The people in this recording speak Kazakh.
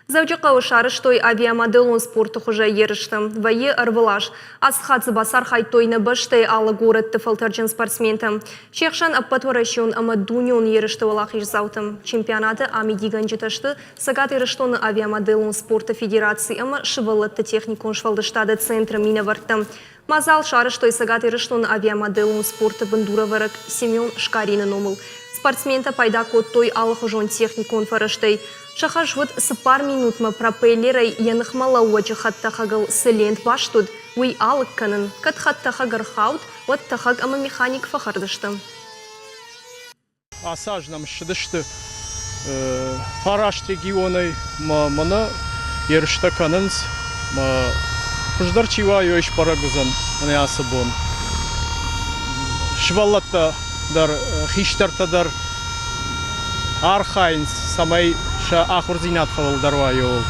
Завчака шарыш той авиамоделон спорты хуже ерыштым. Вае арвылаш. Асхат басар хайтойны баштай алы город тыфалтарджин спортсментам. Шехшан аппатваращион ама дунион ерышты валах ижзаутым. Чемпионаты ами диган житашты сагат ерыштоны авиамоделон спорты федерации ама шывалатты техникон швалдыштады центра минаварттым. Мазал шарыш той сагат ерыштоны авиамоделон спорты бандура варак Семен Шкарины номыл. Спортсмента пайда код той алыхыжон техникон фараштай. Шахаш вот сыпар минутма пропеллерай янахмала уача хаттахагал селент баштуд, уй алык канын, кат хаттахагар хаут, вот тахаг ама механик фахардыштым. Асажнам шыдышты фараш регионы мана ерышта канынс, пуждар чива йоиш парагузан, аны асыбон. Шваллатта дар хиштарта дар архайнс самай ша ахурзинат хавал дарва йол.